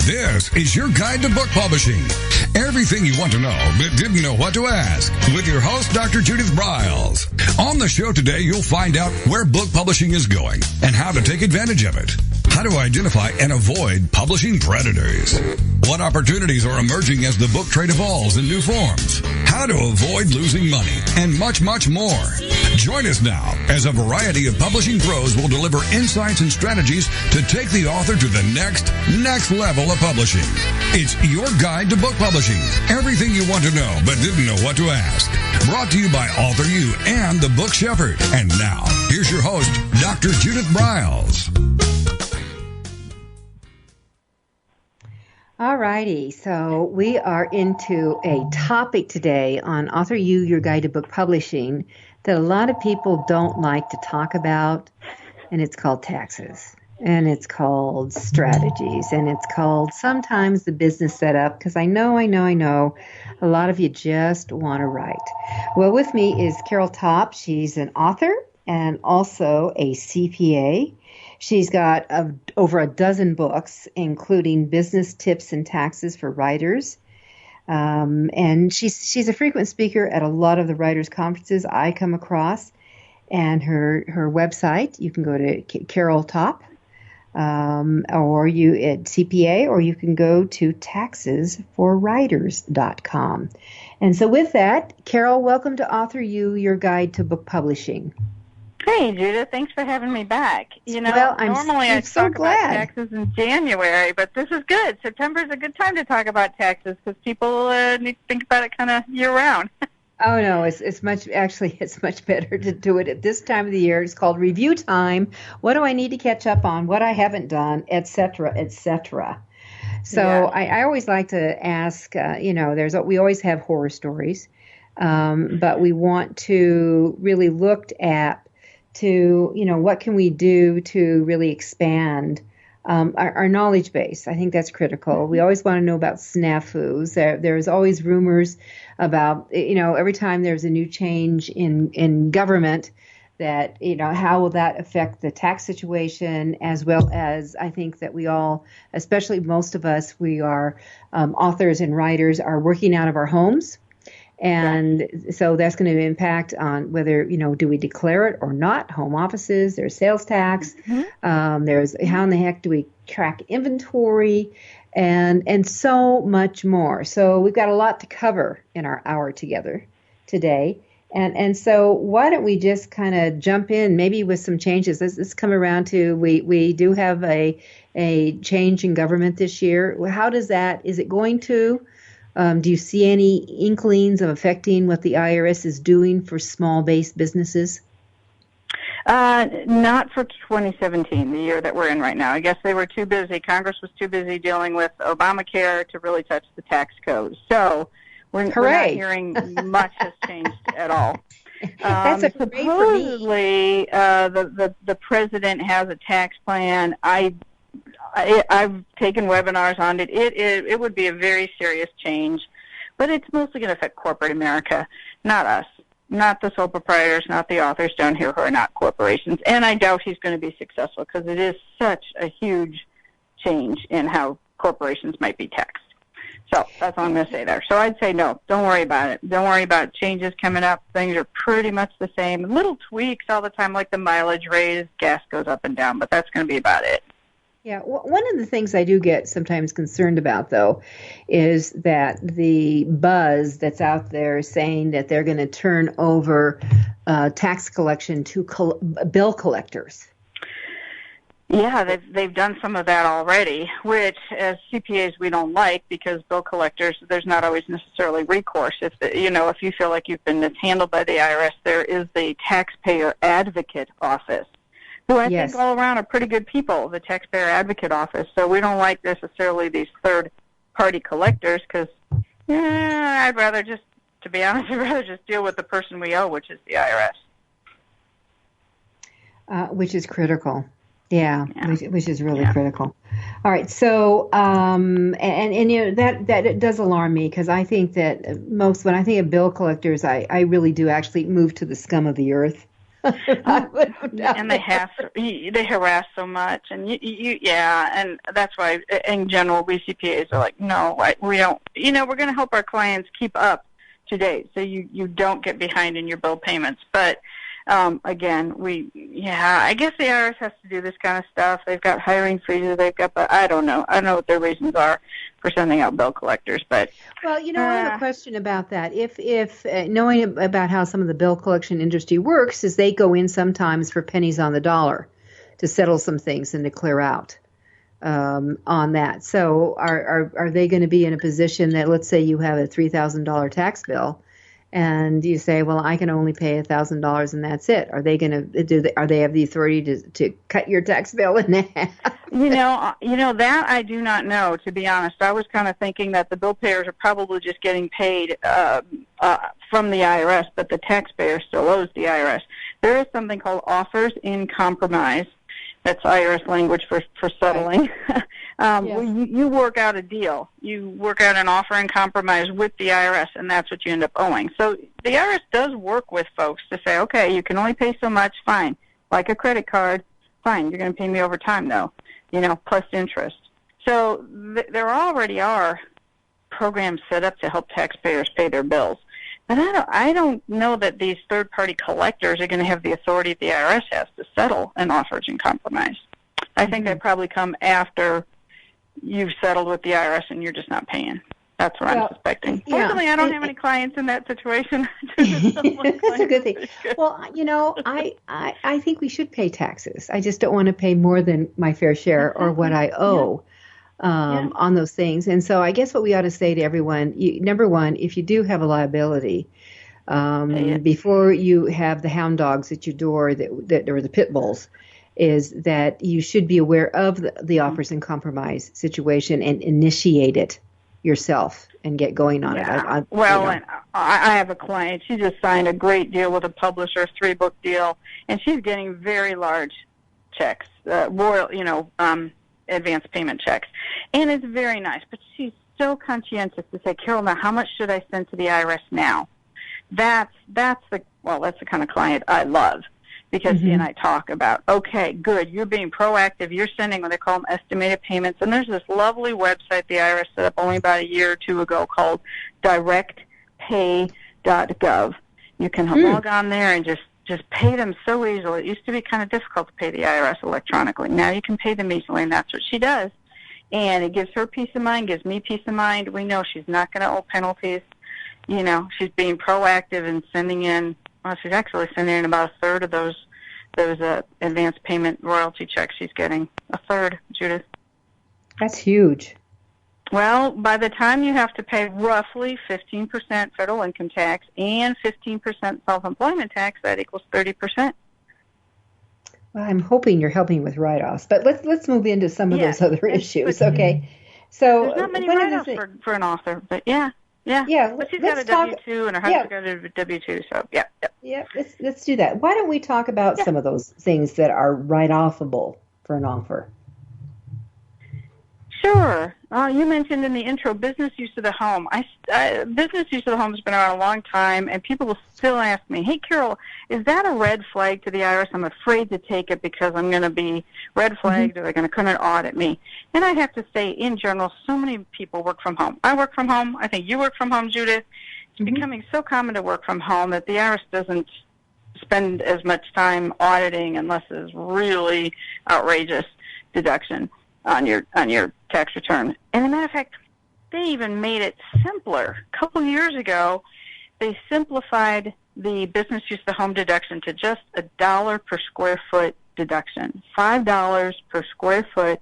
This is your guide to book publishing. Everything you want to know but didn't know what to ask with your host, Dr. Judith Briles. On the show today, you'll find out where book publishing is going and how to take advantage of it. How to identify and avoid publishing predators. What opportunities are emerging as the book trade evolves in new forms. How to avoid losing money and much, much more. Join us now as a variety of publishing pros will deliver insights and strategies to take the author to the next level of publishing. It's your guide to book publishing. Everything you want to know but didn't know what to ask. Brought to you by AuthorU and the Book Shepherd. And now, here's your host, Dr. Judith Briles. All righty, so we are into a topic today on AuthorU-Your Guide to Book Publishing that a lot of people don't like to talk about, and it's called taxes, and it's called strategies, and it's called sometimes the business setup, because I know, a lot of you just want to write. Well, with me is Carol Topp. She's an author and also a CPA. She's got over a dozen books, including Business Tips and Taxes for Writers. And she's a frequent speaker at a lot of the writers' conferences I come across. And her website, you can go to Carol Topp, or you at CPA, or you can go to taxesforwriters.com. And so with that, Carol, welcome to Your Guide to Book Publishing. Hey, Judith, thanks for having me back. Normally I so talk glad. about taxes in January, but this is good. September's a good time to talk about taxes because people need to think about it kind of year-round. Oh, no, it's much better to do it at this time of the year. It's called review time. What do I need to catch up on? What I haven't done, et cetera, et cetera. So yeah. I always like to ask, we always have horror stories, but we want to really look at what can we do to really expand our knowledge base. I think that's critical. We always want to know about snafus. There's always rumors about, every time there's a new change in government that, how will that affect the tax situation, as well as I think that we all, especially most of us, we are authors and writers, are working out of our homes. And so that's going to impact on whether, do we declare it or not? Home offices, there's sales tax, there's how in the heck do we track inventory, and so much more. So we've got a lot to cover in our hour together today. And so why don't we just kind of jump in maybe with some changes. Let's come around to, we do have a change in government this year. How does that, is it going to? Do you see any inklings of affecting what the IRS is doing for small-based businesses? Not for 2017, the year that we're in right now. I guess they were too busy. Congress was too busy dealing with Obamacare to really touch the tax code. So we're not hearing much has changed at all. That's a hooray for me. Supposedly, the president has a tax plan. I've taken webinars on it. It would be a very serious change, but it's mostly going to affect corporate America, not us, not the sole proprietors, not the authors down here who are not corporations. And I doubt he's going to be successful because it is such a huge change in how corporations might be taxed. So that's all I'm going to say there. So I'd say no, don't worry about it. Don't worry about changes coming up. Things are pretty much the same. Little tweaks all the time, like the mileage raise, gas goes up and down, but that's going to be about it. Yeah, one of the things I do get sometimes concerned about, though, is that the buzz that's out there saying that they're going to turn over tax collection to bill collectors. Yeah, they've done some of that already, which as CPAs we don't like because bill collectors, there's not always necessarily recourse. If you feel like you've been mishandled by the IRS, there is the Taxpayer Advocate Office, who I think all around are pretty good people, the Taxpayer Advocate Office. So we don't like necessarily these third-party collectors because, I'd rather just deal with the person we owe, which is the IRS. Which is critical. Yeah. Which is really critical. All right, so that does alarm me because I think that when I think of bill collectors, I really do actually move to the scum of the earth. And they harass so much, and and that's why in general we CPAs are like, no, we don't. We're going to help our clients keep up to date, so you don't get behind in your bill payments. But again, I guess the IRS has to do this kind of stuff. They've got hiring freezes. But I don't know. I don't know what their reasons are for sending out bill collectors. But well, I have a question about that. If knowing about how some of the bill collection industry works, is they go in sometimes for pennies on the dollar to settle some things and to clear out on that. So are they going to be in a position that, let's say you have a $3,000 tax bill, and you say, well, I can only pay $1,000 and that's it. Are they going to are they have the authority to cut your tax bill in half? That I do not know, to be honest. I was kind of thinking that the bill payers are probably just getting paid from the IRS, but the taxpayer still owes the IRS. There is something called offers in compromise. That's IRS language for settling. You work out a deal. You work out an offer in compromise with the IRS, and that's what you end up owing. So the IRS does work with folks to say, okay, you can only pay so much, fine. Like a credit card, fine, you're going to pay me over time, though, plus interest. So there already are programs set up to help taxpayers pay their bills. But I don't know that these third-party collectors are going to have the authority the IRS has to settle an offers in compromise. I think they probably come after you've settled with the IRS and you're just not paying. That's what I'm suspecting. Fortunately, I don't have any clients in that situation. That's a good thing. Well, I think we should pay taxes. I just don't want to pay more than my fair share or what I owe. On those things. And so I guess what we ought to say to everyone, number one, if you do have a liability, before you have the hound dogs at your door that or the pit bulls, is that you should be aware of the offers in compromise situation and initiate it yourself and get going on it. I have a client. She just signed a great deal with a publisher, 3-book deal, and she's getting very large checks, advance payment checks. And it's very nice, but she's so conscientious to say, Carol, now how much should I send to the IRS now? That's the kind of client I love, because she and I talk about, okay, good, you're being proactive, you're sending what they call them estimated payments, and there's this lovely website the IRS set up only about a year or two ago called directpay.gov. You can log on there and just pay them so easily. It used to be kind of difficult to pay the IRS electronically. Now you can pay them easily, and that's what she does. And it gives her peace of mind, gives me peace of mind. We know she's not going to owe penalties. She's being proactive and sending in, she's actually sending in about a third of those advance payment royalty checks she's getting. A third, Judith. That's huge. Well, by the time you have to pay roughly 15% federal income tax and 15% self-employment tax, that equals 30%. Well, I'm hoping you're helping with write-offs, but let's move into some of those other issues. Okay, so there's not many write-offs for an author, but yeah. But she's got a W-2 and her husband's got a W-2, so yeah. Let's do that. Why don't we talk about some of those things that are write-offable for an offer? Sure. You mentioned in the intro business use of the home. Business use of the home has been around a long time, and people will still ask me, hey, Carol, is that a red flag to the IRS? I'm afraid to take it because I'm going to be red flagged or they're going to come and audit me. And I have to say, in general, so many people work from home. I work from home. I think you work from home, Judith. It's becoming so common to work from home that the IRS doesn't spend as much time auditing unless it's really outrageous deduction on your tax return. And as a matter of fact, they even made it simpler. A couple years ago, they simplified the business use of the home deduction to just $1 per square foot deduction. $5 per square foot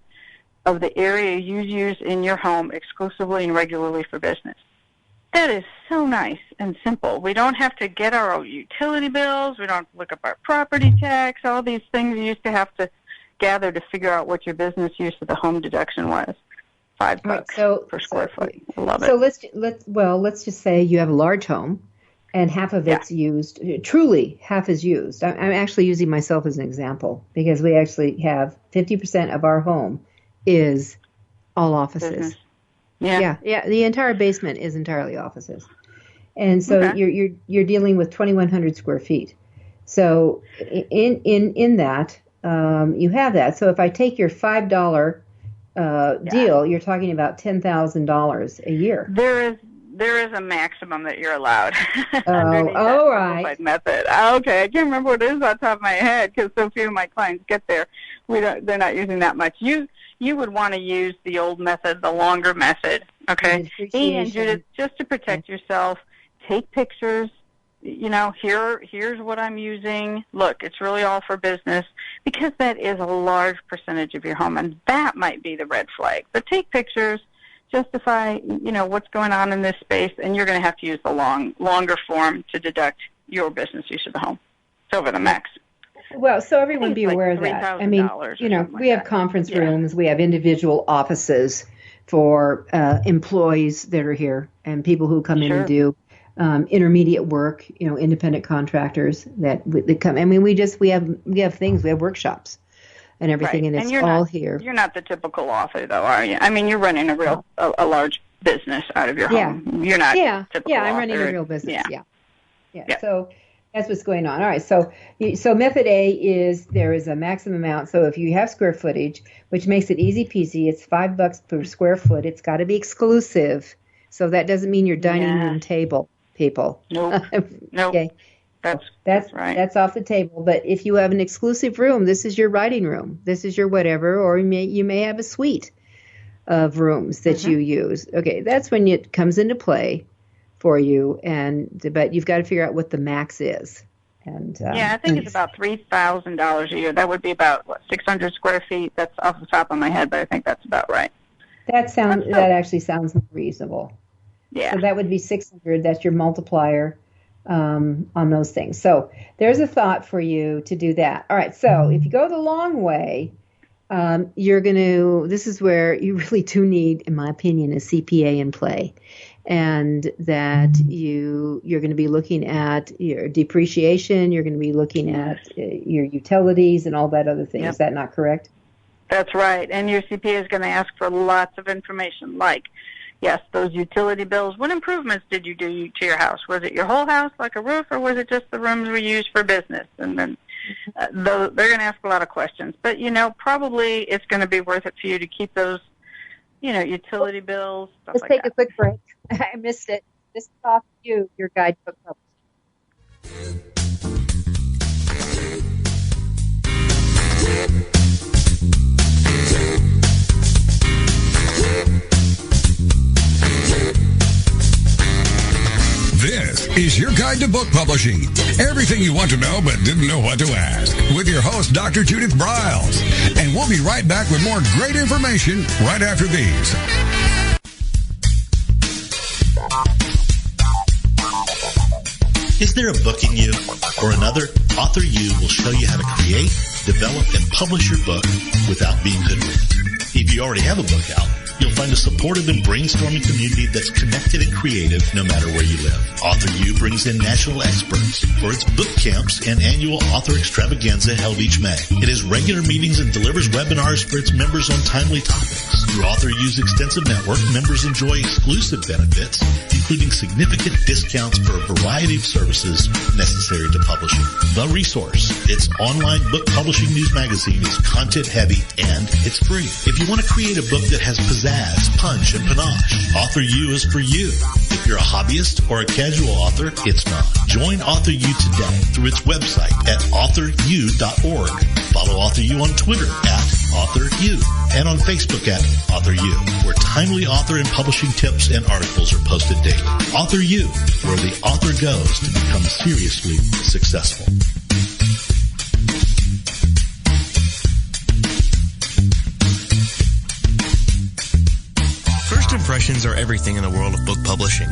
of the area you use in your home exclusively and regularly for business. That is so nice and simple. We don't have to get our own utility bills. We don't have to look up our property tax, all these things you used to have to gather to figure out what your business use of the home deduction was. $5 per square foot. I love it. So let's just say you have a large home, and half of it's used. Truly, half is used. I'm actually using myself as an example because we actually have 50% of our home is all offices. Business. Yeah. The entire basement is entirely offices, and so you're dealing with 2,100 square feet. So in that, you have that. So if I take your $5 deal, you're talking about $10,000 a year. There is a maximum that you're allowed. Oh, right. Method. Okay, I can't remember what it is off the top of my head because so few of my clients get there. They're not using that much. You would want to use the old method, the longer method. Okay. And Judith, just to protect yourself, take pictures. Here's what I'm using. Look, it's really all for business, because that is a large percentage of your home, and that might be the red flag. But take pictures, justify, what's going on in this space, and you're going to have to use the longer form to deduct your business use of the home. It's over the max. Well, so everyone be aware of that. I mean, we have conference rooms, we have individual offices for employees that are here and people who come in and do intermediate work, independent contractors that come. I mean, we have things, we have workshops and everything, and it's all here. You're not the typical author, though, are you? I mean, you're running a large business out of your home. You're not typical author. I'm running a real business. Yeah. So that's what's going on. All right. So method A is there is a maximum amount. So if you have square footage, which makes it easy peasy, it's $5 per square foot. It's got to be exclusive. So that doesn't mean your dining room table, people. Nope. Okay. That's right. That's off the table. But if you have an exclusive room, this is your writing room. This is your whatever, or you may have a suite of rooms that you use. Okay, that's when it comes into play for you, but you've got to figure out what the max is. And I think it's about $3,000 a year. That would be about 600 square feet. That's off the top of my head, but I think that's about right. That actually sounds reasonable. Yeah. So that would be 600. That's your multiplier on those things. So there's a thought for you to do that. All right. So if you go the long way, this is where you really do need, in my opinion, a CPA in play. And that you're going to be looking at your depreciation, you're going to be looking at your utilities and all that other thing. Yep. Is that not correct? That's right. And your CPA is going to ask for lots of information like, yes, those utility bills. What improvements did you do to your house? Was it your whole house, like a roof, or was it just the rooms we use for business? And then they're going to ask a lot of questions. But, probably it's going to be worth it for you to keep those, utility bills, stuff Let's like take that. a quick break. I missed it. This is AuthorU, your guide to book publishing. This is your guide to book publishing. Everything you want to know but didn't know what to ask. With your host, Dr. Judith Briles. And we'll be right back with more great information right after these. Is there a book in you or another? AuthorU will show you how to create, develop, and publish your book without being hoodwinked. If you already have a book out, you'll find a supportive and brainstorming community that's connected and creative no matter where you live. AuthorU brings in national experts for its book camps and annual author extravaganza held each May. It has regular meetings and delivers webinars for its members on timely topics. Through AuthorU's extensive network, members enjoy exclusive benefits, including significant discounts for a variety of services necessary to publishing. The Resource, its online book publishing news magazine, is content-heavy and it's free. If you want to create a book that has pizzazz, punch, and panache, AuthorU is for you. If you're a hobbyist or a casual author, it's not. Join AuthorU today through its website at AuthorU.org. Follow AuthorU on Twitter at AuthorU and on Facebook at AuthorU, where timely author and publishing tips and articles are posted daily. AuthorU, where the author goes to become seriously successful. First impressions are everything in the world of book publishing.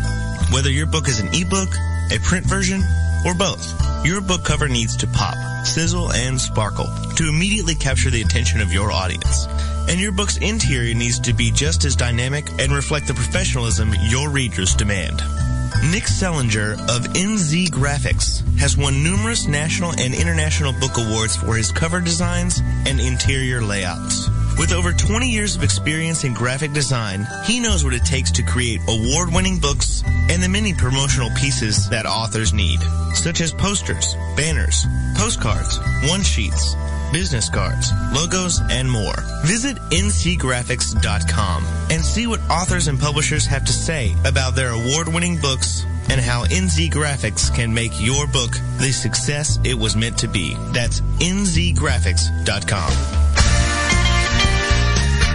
Whether your book is an ebook, a print version, or both, your book cover needs to pop, sizzle, and sparkle to immediately capture the attention of your audience. And your book's interior needs to be just as dynamic and reflect the professionalism your readers demand. Nick Sellinger of NZ Graphics has won numerous national and international book awards for his cover designs and interior layouts. With over 20 years of experience in graphic design, he knows what it takes to create award-winning books and the many promotional pieces that authors need, such as posters, banners, postcards, one-sheets, business cards, logos, and more. Visit ncgraphics.com and see what authors and publishers have to say about their award-winning books and how NZ Graphics can make your book the success it was meant to be. That's nzgraphics.com.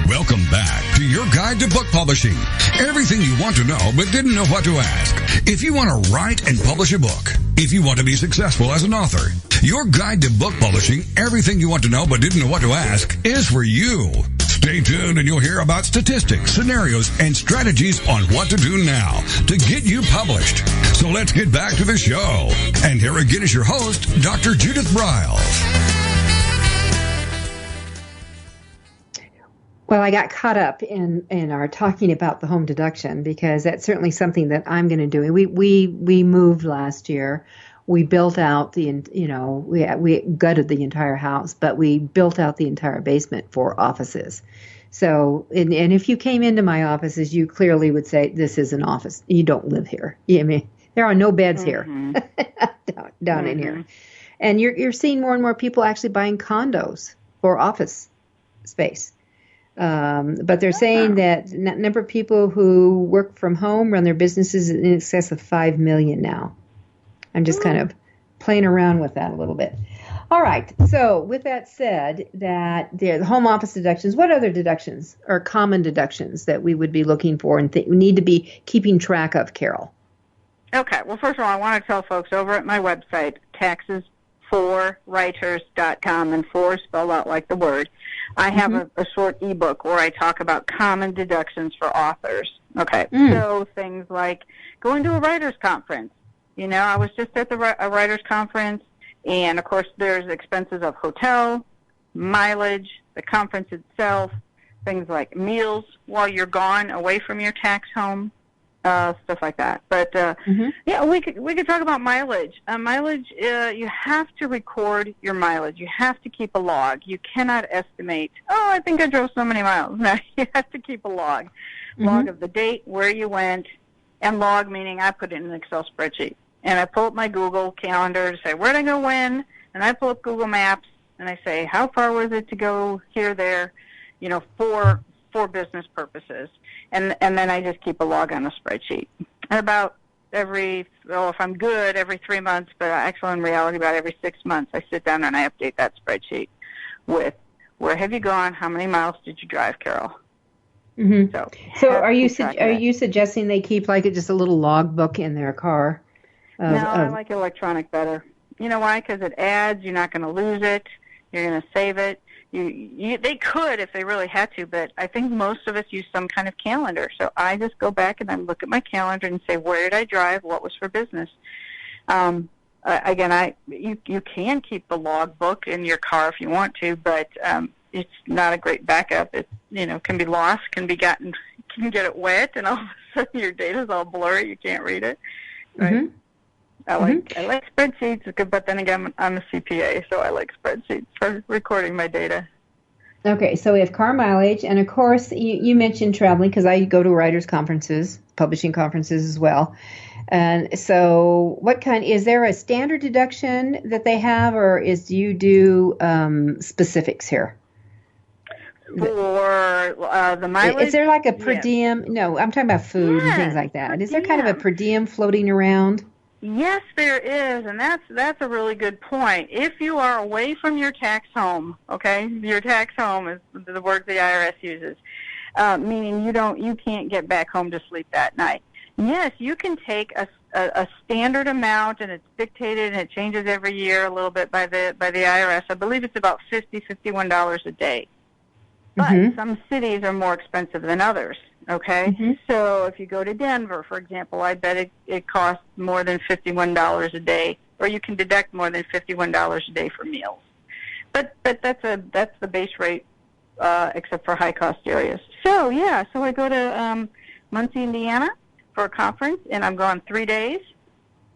Welcome back to your guide to book publishing. Everything you want to know but didn't know what to ask. If you want to write and publish a book, if you want to be successful as an author, your guide to book publishing, everything you want to know but didn't know what to ask, is for you. Stay tuned and you'll hear about statistics, scenarios, and strategies on what to do now to get you published. So let's get back to the show. And here again is your host, Dr. Judith Briles. Well, I got caught up in our talking about the home deduction because that's certainly something that I'm going to do. We moved last year. We built out we gutted the entire house, but we built out the entire basement for offices. So, and if you came into my offices, you clearly would say, this is an office. You don't live here. I mean, there are no beds here down in here. And you're seeing more and more people actually buying condos for office space. But they're saying that the number of people who work from home run their businesses in excess of 5 million now. I'm just kind of playing around with that a little bit. All right. So with that said, that the home office deductions, what other deductions are common deductions that we would be looking for and we need to be keeping track of, Carol? Okay. Well, first of all, I want to tell folks over at my website, taxesforwriters.com, and for spelled out like the word, I have a short ebook where I talk about common deductions for authors. Okay. So things like going to a writer's conference. You know, I was just at a writer's conference, and, of course, there's expenses of hotel, mileage, the conference itself, things like meals while you're gone away from your tax home, stuff like that. But, yeah, we could talk about mileage. Mileage, you have to record your mileage. You have to keep a log. You cannot estimate, I think I drove so many miles. No, you have to keep a log. Log of the date, where you went, and log meaning I put it in an Excel spreadsheet. And I pull up my Google Calendar to say, where'd I go when? And I pull up Google Maps, and I say, how far was it to go here, there, for business purposes. And then I just keep a log on the spreadsheet. And about if I'm good, every 3 months, but actually in reality about every 6 months, I sit down and I update that spreadsheet with, where have you gone? How many miles did you drive, Carol? So are you suggesting they keep just a little log book in their car? I like electronic better. You know why? Because it adds. You're not going to lose it. You're going to save it. They could if they really had to, but I think most of us use some kind of calendar. So I just go back and I look at my calendar and say, where did I drive? What was for business? Again, you can keep the log book in your car if you want to, but it's not a great backup. It can be lost, can get it wet, and all of a sudden your data's all blurry. You can't read it. Right? I like spreadsheets, but then again, I'm a CPA, so I like spreadsheets for recording my data. Okay, so we have car mileage, and of course, you mentioned traveling, because I go to writers' conferences, publishing conferences as well. And so is there a standard deduction that they have, or do you do specifics here? For the mileage? Is there like a per diem? No, I'm talking about food and things like that. Is there kind of a per diem floating around? Yes, there is, and that's a really good point. If you are away from your tax home, okay, your tax home is the word the IRS uses, meaning you can't get back home to sleep that night. Yes, you can take a standard amount, and it's dictated and it changes every year a little bit by the IRS. I believe it's about $51 a day. But some cities are more expensive than others, okay? So if you go to Denver, for example, I bet it costs more than $51 a day, or you can deduct more than $51 a day for meals. But that's the base rate, except for high-cost areas. So I go to Muncie, Indiana for a conference, and I'm gone 3 days.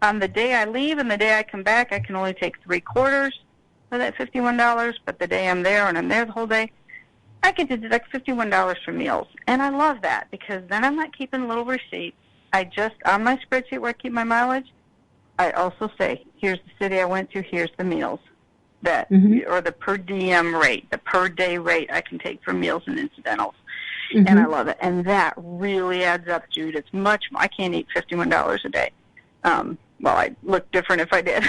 On the day I leave and the day I come back, I can only take 3/4 of that $51, but the day I'm there, and I'm there the whole day, I get to deduct $51 for meals. And I love that because then I'm not keeping little receipts. On my spreadsheet where I keep my mileage, I also say, here's the city I went to, here's the meals. Or the per diem rate, the per day rate I can take for meals and incidentals. And I love it. And that really adds up, Jude. It's much more. I can't eat $51 a day. I'd look different if I did.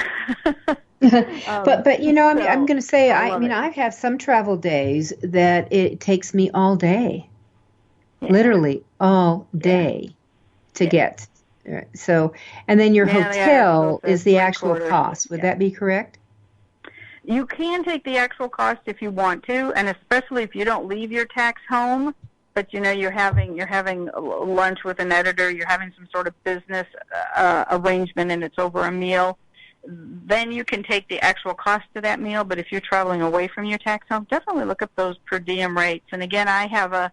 But I'm going to say, I have some travel days that it takes me all day, literally all day to get. So, and then your hotel is the actual cost. Would that be correct? You can take the actual cost if you want to, and especially if you don't leave your tax home, but you're having lunch with an editor, you're having some sort of business arrangement, and it's over a meal. Then you can take the actual cost of that meal. But if you're traveling away from your tax home, definitely look up those per diem rates. And again, I have a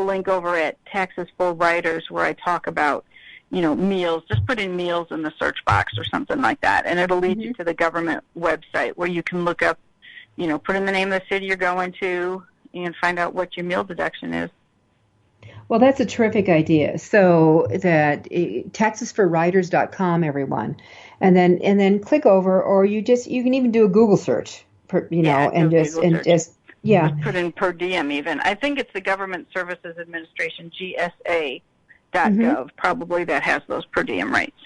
link over at Taxes for Writers where I talk about meals. Just put in meals in the search box or something like that, and it'll lead you to the government website where you can look up, put in the name of the city you're going to and find out what your meal deduction is. Well, that's a terrific idea. So that taxesforwriters.com, everyone, and then click over, or you can even do a Google search, Just put in per diem even. I think it's the Government Services Administration, GSA.gov, probably, that has those per diem rates.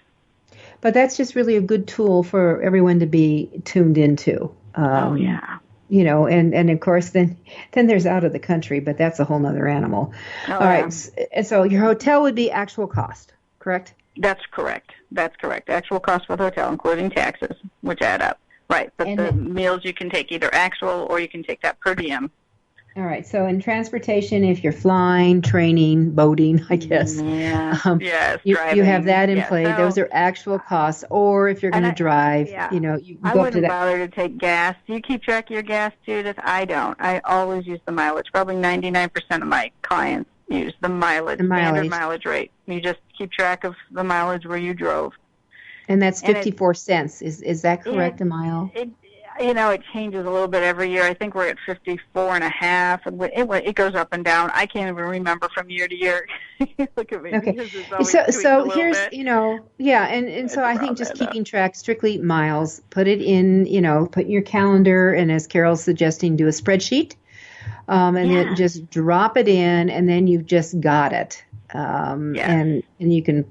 But that's just really a good tool for everyone to be tuned into. And of course, then there's out of the country, but that's a whole nother animal. All right. And so your hotel would be actual cost, correct? That's correct. Actual cost for the hotel, including taxes, which add up. Right. But the meals you can take either actual or you can take that per diem. All right. So in transportation, if you're flying, training, boating, I guess. Yes, you driving. have that in play. So, those are actual costs. Or if you're going to drive, you go up to that. I wouldn't bother to take gas. Do you keep track of your gas, Judith? I don't. I always use the mileage. Probably 99% of my clients use the mileage, standard mileage rate. You just keep track of the mileage where you drove. And that's 54 cents. Is that correct, a mile? It changes a little bit every year. I think we're at 54 and a half, and it goes up and down. I can't even remember from year to year. Look at me. Okay. So here's, and so I think just keeping track, strictly miles, put it in, put in your calendar, and as Carol's suggesting, do a spreadsheet, then just drop it in, and then you've just got it. And you can,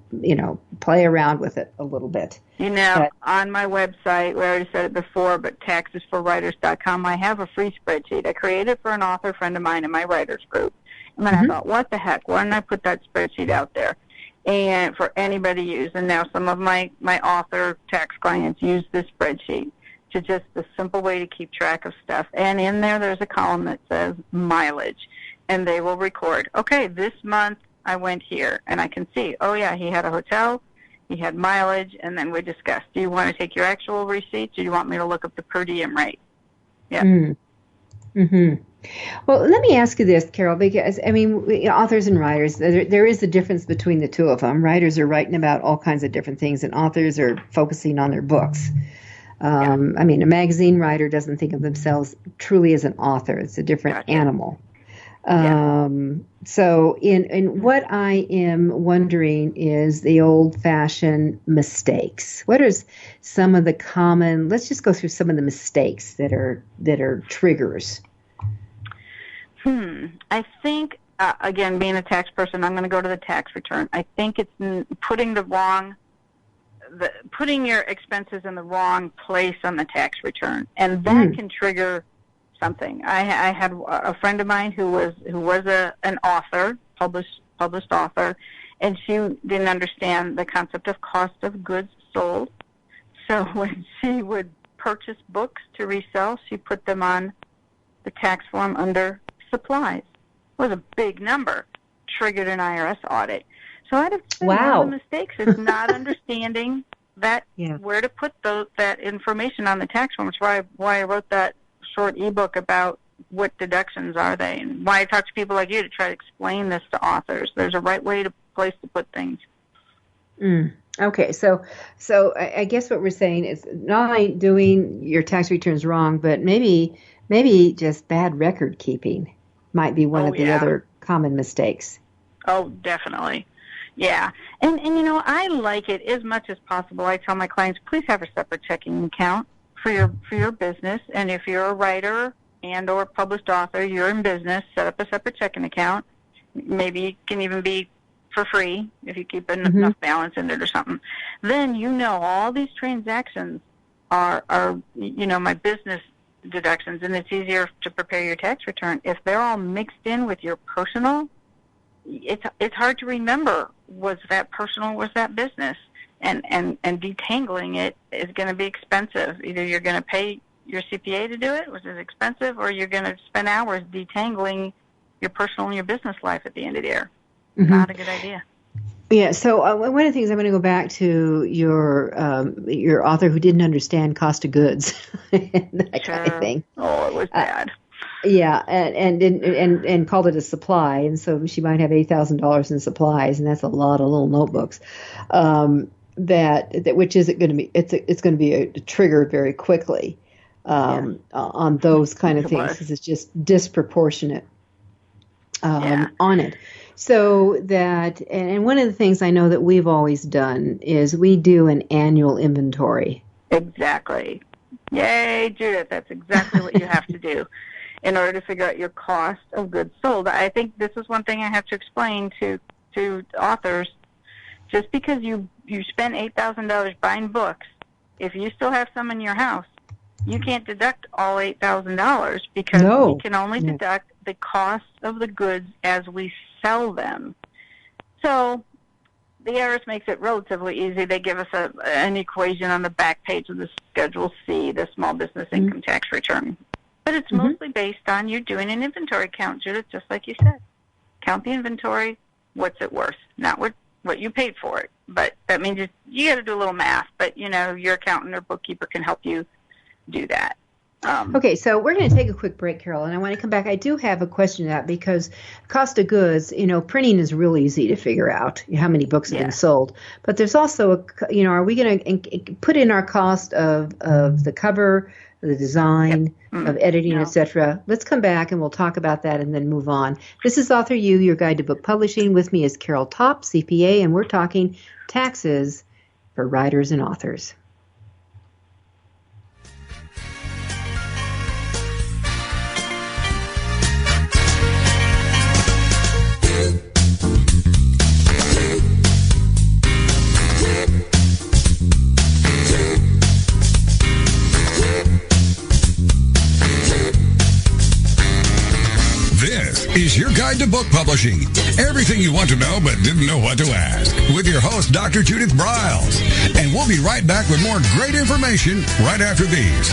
play around with it a little bit. On my website, we already said it before, but taxesforwriters.com, I have a free spreadsheet. I created for an author friend of mine in my writers group. And then I thought, what the heck? Why don't I put that spreadsheet out there and for anybody to use? And now some of my author tax clients use this spreadsheet to just a simple way to keep track of stuff. And in there's a column that says mileage. And they will record, okay, this month I went here. And I can see, he had a hotel. He had mileage, and then we discussed, do you want to take your actual receipts, or do you want me to look up the per diem rate? Yeah. Well, let me ask you this, Carol, because, authors and writers, there is a difference between the two of them. Writers are writing about all kinds of different things, and authors are focusing on their books. A magazine writer doesn't think of themselves truly as an author. It's a different animal. So in what I am wondering is the old-fashioned mistakes. What are some of the common, let's just go through some of the mistakes that are triggers. I think, again, being a tax person, I'm going to go to the tax return. I think it's putting your expenses in the wrong place on the tax return. And that can trigger something. I had a friend of mine who was an author, published author, and she didn't understand the concept of cost of goods sold. So when she would purchase books to resell, she put them on the tax form under supplies. It was a big number, triggered an IRS audit. So I'd have said one of the mistakes is not understanding that where to put that information on the tax form. That's why I wrote that short ebook about what deductions are they, and why I talk to people like you to try to explain this to authors. There's a right place to put things. Okay, so I guess what we're saying is not only doing your tax returns wrong, but maybe just bad record keeping. might be one of the other common mistakes. Oh, definitely. Yeah. And I like it as much as possible. I tell my clients, please have a separate checking account for your business. And if you're a writer and or published author, you're in business, set up a separate checking account. Maybe it can even be for free if you keep enough balance in it or something. Then all these transactions are my business deductions, and it's easier to prepare your tax return. If they're all mixed in with your personal, it's hard to remember, was that personal, was that business? And detangling it is going to be expensive. Either you're going to pay your CPA to do it, which is expensive, or you're going to spend hours detangling your personal and your business life at the end of the year. Not a good idea. Yeah, so one of the things I'm going to go back to your author who didn't understand cost of goods, that kind of thing. Oh, it was bad. Yeah, and called it a supply, and so she might have $8,000 in supplies, and that's a lot of little notebooks. Which isn't going to be it's going to be triggered very quickly on those kind of things, because it's just disproportionate on it. So that, and one of the things I know that we've always done is we do an annual inventory. Exactly. Yay, Judith, that's exactly what you have to do in order to figure out your cost of goods sold. I think this is one thing I have to explain to authors. Just because you spend $8,000 buying books, if you still have some in your house, you can't deduct all $8,000 because we can only deduct the cost of the goods as we sell them. So the IRS makes it relatively easy. They give us an equation on the back page of the Schedule C, the Small Business Income Tax Return. But it's mostly based on you doing an inventory count, Judith, just like you said. Count the inventory, what's it worth, not what you paid for it. But that means you got to do a little math, but, your accountant or bookkeeper can help you do that. Okay, so we're going to take a quick break, Carol, and I want to come back. I do have a question to that, because cost of goods, printing is real easy to figure out how many books have been sold. But there's also, are we going to put in our cost of the cover, the design, of editing, etc.? Let's come back and we'll talk about that and then move on. This is AuthorU, your guide to book publishing. With me is Carol Topp, CPA, and we're talking taxes for writers and authors. Is your guide to book publishing. Everything you want to know but didn't know what to ask. With your host, Dr. Judith Briles. And we'll be right back with more great information right after these.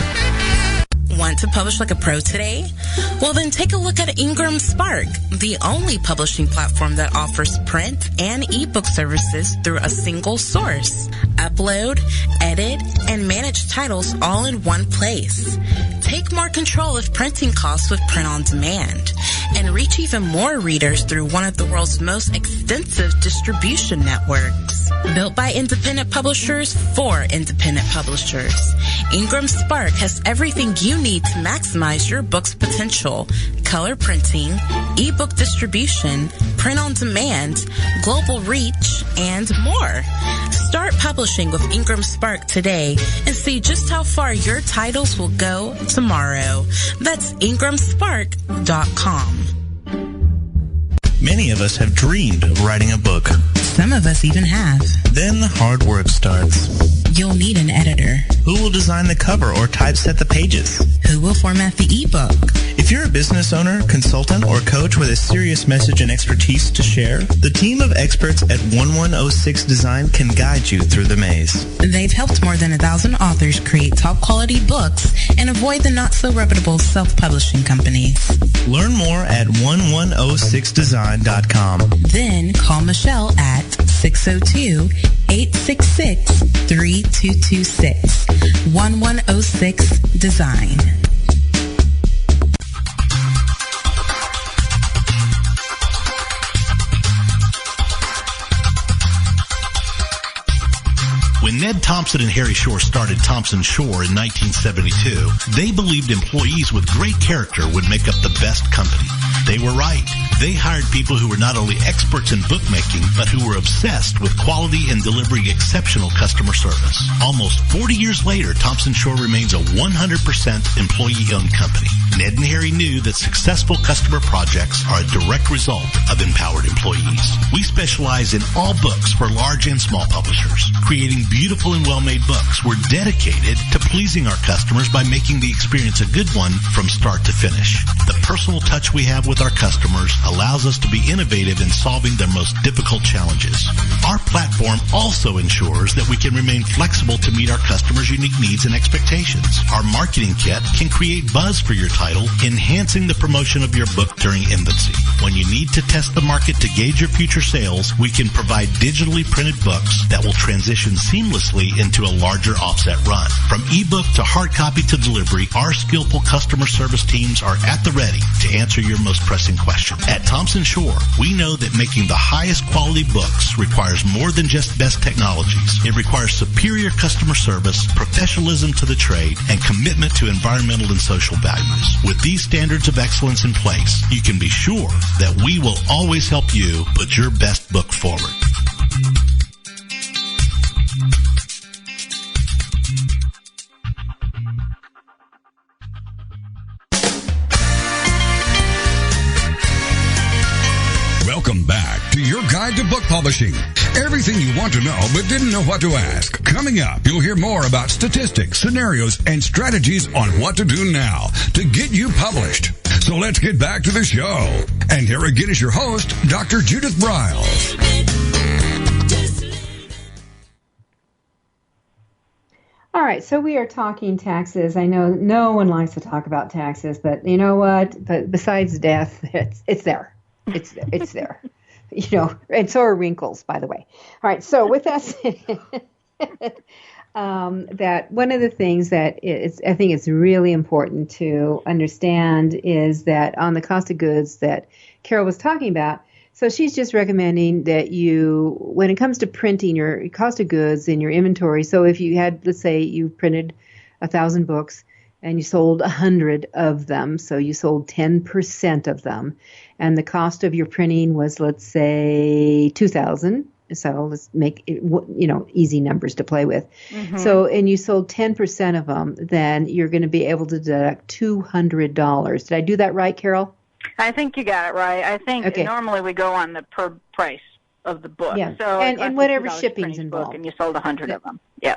Want to publish like a pro today? Well, then take a look at Ingram Spark, the only publishing platform that offers print and ebook services through a single source. Upload, edit, and manage titles all in one place. Take more control of printing costs with print on demand, and reach even more readers through one of the world's most extensive distribution networks. Built by independent publishers for independent publishers, Ingram Spark has everything you need to maximize your book's potential: color printing, ebook distribution, print on demand, global reach, and more. Start publishing with Ingram Spark today and see just how far your titles will go tomorrow. That's ingramspark.com. Many of us have dreamed of writing a book. Some of us even have. Then the hard work starts. You'll need an editor. Who will design the cover or typeset the pages? Who will format the ebook? If you're a business owner, consultant, or coach with a serious message and expertise to share, the team of experts at 1106 Design can guide you through the maze. They've helped more than 1,000 authors create top-quality books and avoid the not-so-reputable self-publishing companies. Learn more at 1106design.com. Then call Michelle at 602-866-3226. 1106 Design. When Ned Thompson and Harry Shore started Thompson Shore in 1972, they believed employees with great character would make up the best company. They were right. They hired people who were not only experts in bookmaking, but who were obsessed with quality and delivering exceptional customer service. Almost 40 years later, Thompson Shore remains a 100% employee-owned company. Ned and Harry knew that successful customer projects are a direct result of empowered employees. We specialize in all books for large and small publishers. Creating beautiful and well-made books, we're dedicated to pleasing our customers by making the experience a good one from start to finish. The personal touch we have with our customers allows us to be innovative in solving their most difficult challenges. Our platform also ensures that we can remain flexible to meet our customers' unique needs and expectations. Our marketing kit can create buzz for your title, enhancing the promotion of your book during infancy. When you need to test the market to gauge your future sales, we can provide digitally printed books that will transition seamlessly into a larger offset run. From ebook to hard copy to delivery, our skillful customer service teams are at the ready to answer your most pressing question. At Thompson Shore, we know that making the highest quality books requires more than just best technologies. It requires superior customer service, professionalism to the trade, and commitment to environmental and social values. With these standards of excellence in place, you can be sure that we will always help you put your best book forward. Welcome back to your guide to book publishing. Everything you want to know but didn't know what to ask. Coming up, you'll hear more about statistics, scenarios, and strategies on what to do now to get you published. So let's get back to the show. And here again is your host, Dr. Judith Briles. All right, so we are talking taxes. I know no one likes to talk about taxes, but you know what? But besides death, it's there. It's there. You know, and so are wrinkles, by the way. All right, so with that said, that one of the things that I think it's really important to understand is that on the cost of goods that Carol was talking about, so she's just recommending that you, when it comes to printing your cost of goods in your inventory, so if you had, let's say you printed 1,000 books and you sold 100 of them, so you sold 10% of them, and the cost of your printing was, let's say, $2,000. So let's make it, easy numbers to play with. Mm-hmm. So, and you sold 10% of them, then you're going to be able to deduct $200. Did I do that right, Carol? I think you got it right. I think normally we go on the per price of the book. Yeah. So and whatever shipping's involved. And you sold 100 of them. Yeah.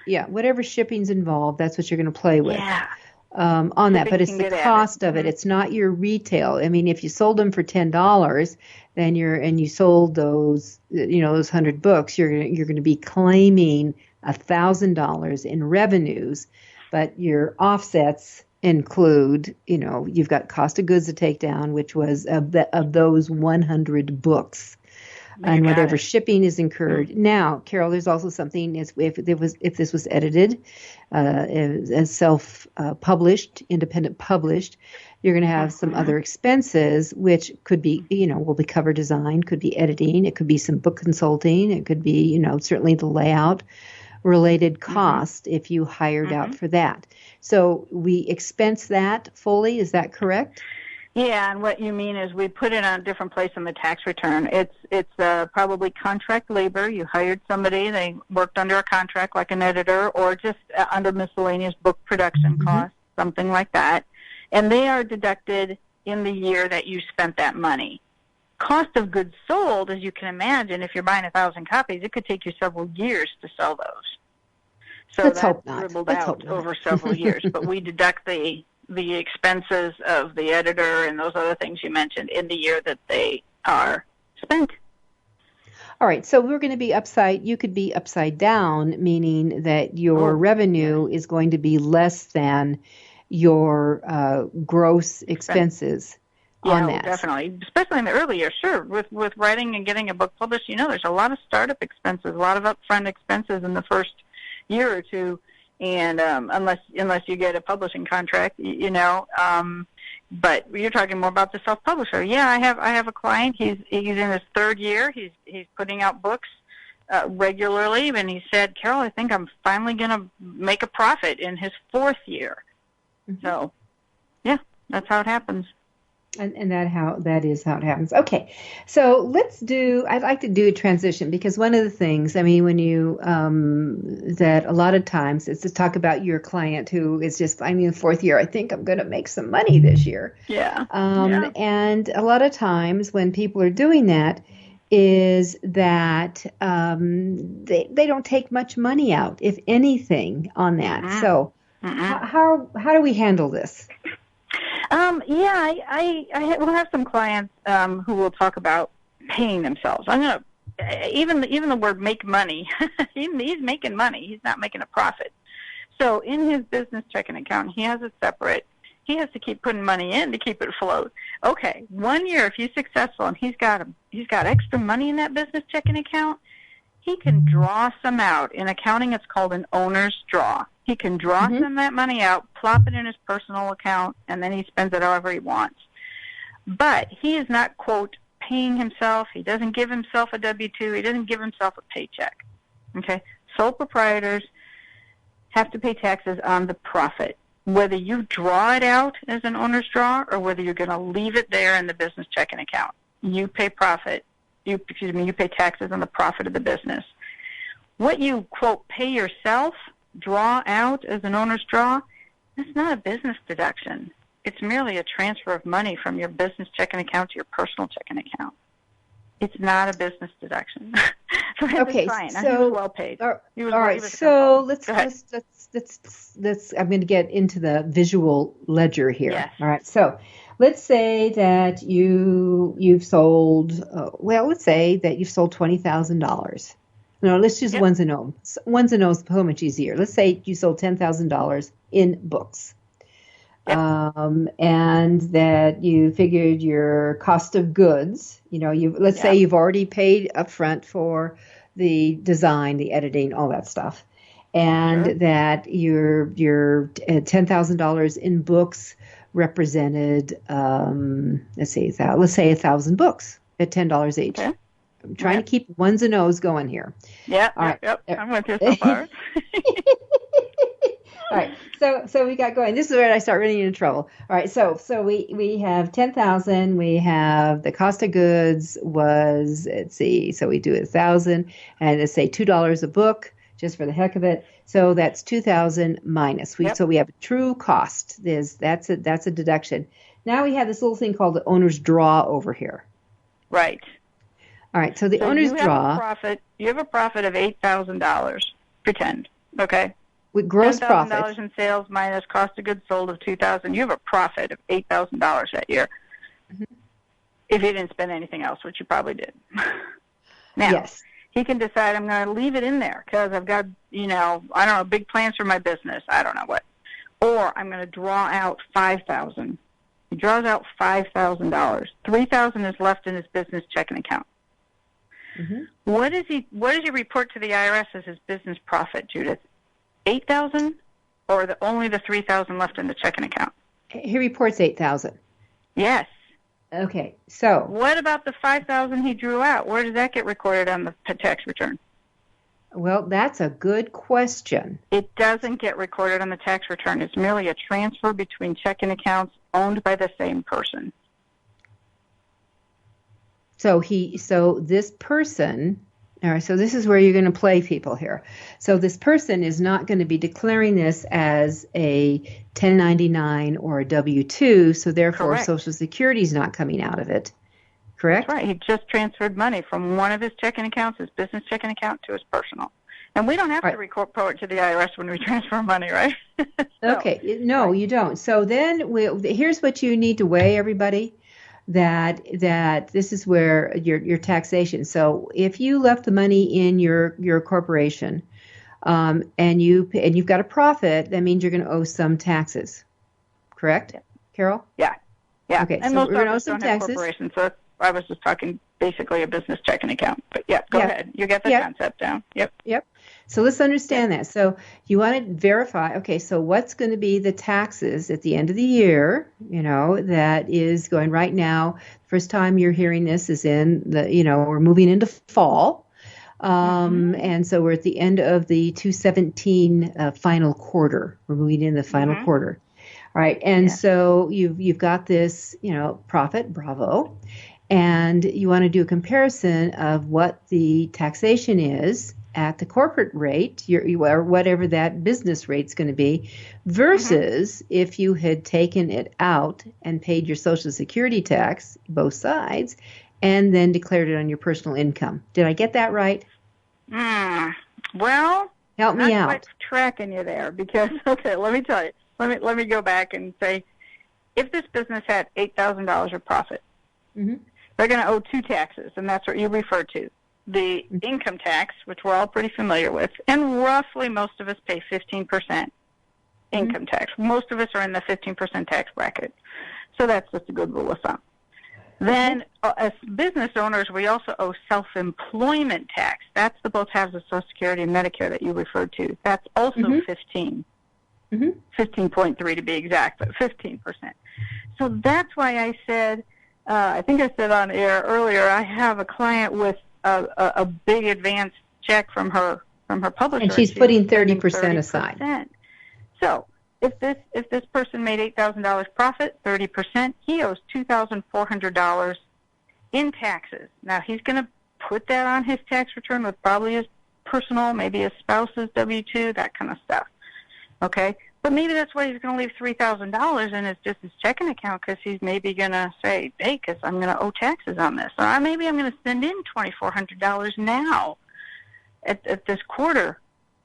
Yeah. Whatever shipping's involved, that's what you're going to play with. Yeah. On that, but it's the cost of it. It's not your retail. I mean, if you sold them for $10, then you sold those, those 100 books, you're going to be claiming $1,000 in revenues, but your offsets include, you've got cost of goods to take down, which was of those 100 books. And whatever shipping is incurred. Now, Carol, there's also something if this was edited, as self-published, independent published, you're going to have some other expenses, which could be, will be cover design, could be editing, it could be some book consulting, it could be, certainly the layout related cost if you hired out for that. So we expense that fully. Is that correct? Yeah, and what you mean is we put it on a different place on the tax return. It's probably contract labor. You hired somebody, they worked under a contract like an editor, or just under miscellaneous book production costs, something like that. And they are deducted in the year that you spent that money. Cost of goods sold, as you can imagine, if you're buying 1,000 copies, it could take you several years to sell those. So Let's that's hope not. dribbled out over several years. But we deduct the expenses of the editor and those other things you mentioned in the year that they are spent. All right, so we're going to be you could be upside down, meaning that your revenue is going to be less than your gross expenses on that. Definitely, especially in the early years. Sure, with writing and getting a book published, there's a lot of startup expenses, a lot of upfront expenses in the first year or two. And unless you get a publishing contract, but you're talking more about the self-publisher. Yeah, I have a client. He's in his third year. He's putting out books. regularly, and he said, Carol, I think I'm finally going to make a profit in his 4th year. Mm-hmm. So, yeah, that's how it happens. And that is how it happens. Okay, so I'd like to do a transition, because one of the things, when you, that a lot of times is to talk about your client who is just, the 4th year, I think I'm going to make some money this year. Yeah. And a lot of times when people are doing that, is that they don't take much money out, if anything, on that. Mm-hmm. So how do we handle this? I will have some clients who will talk about paying themselves. I'm gonna even the word make money. He's making money. He's not making a profit. So in his business checking account, he has it separate. He has to keep putting money in to keep it afloat. Okay, 1 year if he's successful and he's got extra money in that business checking account, he can draw some out. In accounting, it's called an owner's draw. He can draw some of that money out, plop it in his personal account, and then he spends it however he wants. But he is not, quote, paying himself. He doesn't give himself a W-2. He doesn't give himself a paycheck. Okay? Sole proprietors have to pay taxes on the profit, whether you draw it out as an owner's draw or whether you're going to leave it there in the business checking account. You pay you pay taxes on the profit of the business. What you, quote, pay yourself, draw out as an owner's draw, that's not a business deduction. It's merely a transfer of money from your business checking account to your personal checking account. It's not a business deduction. So okay, so he was well paid. All right, so let's I'm going to get into the visual ledger here. Yes. All right, so let's say that you've sold $20,000. No, let's use ones and ohs. Ones and ohs is so much easier. Let's say you sold $10,000 in books. Yep. And that you figured your cost of goods, let's say you've already paid upfront for the design, the editing, all that stuff. And that your $10,000 in books represented, let's say 1,000 books at $10 each. Okay. I'm trying to keep ones and ohs going here. Yeah. Yep. I'm with you so far. All right, so we got going. This is where I start running into trouble. All right, so we have 10,000. We have the cost of goods was, let's see, so we do 1,000, and let's say $2 a book, just for the heck of it. So that's 2,000 minus. So we have a true cost. That's a deduction. Now we have this little thing called the owner's draw over here. Right. All right, so the owner's draw. You have a profit of $8,000. Pretend, okay? With gross profit. $10,000 in sales minus cost of goods sold of $2,000. You have a profit of $8,000 that year. Mm-hmm. If you didn't spend anything else, which you probably did. Now, he can decide, I'm going to leave it in there because I've got, big plans for my business. I don't know what. Or I'm going to draw out $5,000. He draws out $5,000. $3,000 is left in his business checking account. Mm-hmm. What does he report to the IRS as his business profit, Judith? $8,000 or only the $3,000 left in the checking account? He reports $8,000. Yes. Okay, so. What about the $5,000 he drew out? Where does that get recorded on the tax return? Well, that's a good question. It doesn't get recorded on the tax return. It's merely a transfer between checking accounts owned by the same person. So this person. All right, so this is where you're going to play people here. So this person is not going to be declaring this as a 1099 or a W-2, so therefore Correct. Social Security is not coming out of it. Correct? That's right. He just transferred money from one of his checking accounts, his business checking account, to his personal. And we don't have to report to the IRS when we transfer money, right? Okay. No, you don't. So then here's what you need to weigh, everybody. That this is where your taxation. So if you left the money in your corporation, and you've got a profit, that means you're going to owe some taxes. Correct, Carol? Yeah. Okay, and so most we're going to owe don't some taxes. Corporations, so I was just talking basically a business checking account. But go ahead. You get the concept down. Yep. So let's understand that. So you want to verify, okay, so what's going to be the taxes at the end of the year, that is going right now. First time you're hearing this is in we're moving into fall. And so we're at the end of the 2017 final quarter. We're moving in the final quarter. All right. And so you've got this, profit, bravo. And you want to do a comparison of what the taxation is at the corporate rate, or whatever that business rate's going to be, versus if you had taken it out and paid your Social Security tax, both sides, and then declared it on your personal income. Did I get that right? Well, help me out. I'm quite tracking you there because, okay, let me tell you. Let me go back and say, if this business had $8,000 of profit, they're going to owe two taxes, and that's what you refer to. The income tax, which we're all pretty familiar with, and roughly most of us pay 15% income tax. Most of us are in the 15% tax bracket. So that's just a good rule of thumb. Then, as business owners, we also owe self-employment tax. That's the both halves of Social Security and Medicare that you referred to. That's also 15. 15.3 to be exact, but 15%. So that's why I said, I think I said on air earlier, I have a client with a big advance check from her publisher. And she's putting 30% aside. So if this person made $8,000 profit, 30%, he owes $2,400 in taxes. Now he's going to put that on his tax return with probably his personal, maybe his spouse's W-2, that kind of stuff. Okay, but maybe that's why he's going to leave $3,000 in his checking account because he's maybe going to say, hey, because I'm going to owe taxes on this. Or maybe I'm going to send in $2,400 now at this quarter.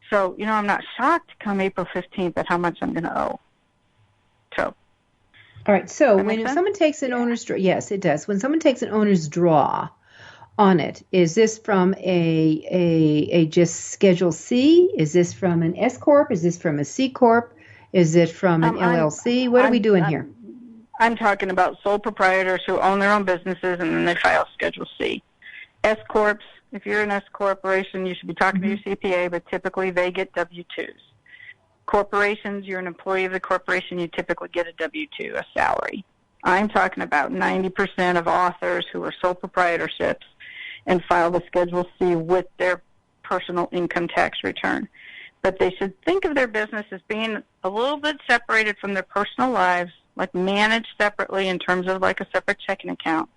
So, I'm not shocked come April 15th at how much I'm going to owe. So. All right, so when someone takes an owner's draw, yes, it does. When someone takes an owner's draw on it, is this from a just Schedule C? Is this from an S Corp? Is this from a C Corp? Is it from an LLC? What are we doing here? I'm talking about sole proprietors who own their own businesses and then they file Schedule C. S Corps, if you're an S corporation, you should be talking to your CPA, but typically they get W-2s. Corporations, you're an employee of the corporation, you typically get a W-2, a salary. I'm talking about 90% of authors who are sole proprietorships and file the Schedule C with their personal income tax return. But they should think of their business as being a little bit separated from their personal lives, like managed separately in terms of like a separate checking account.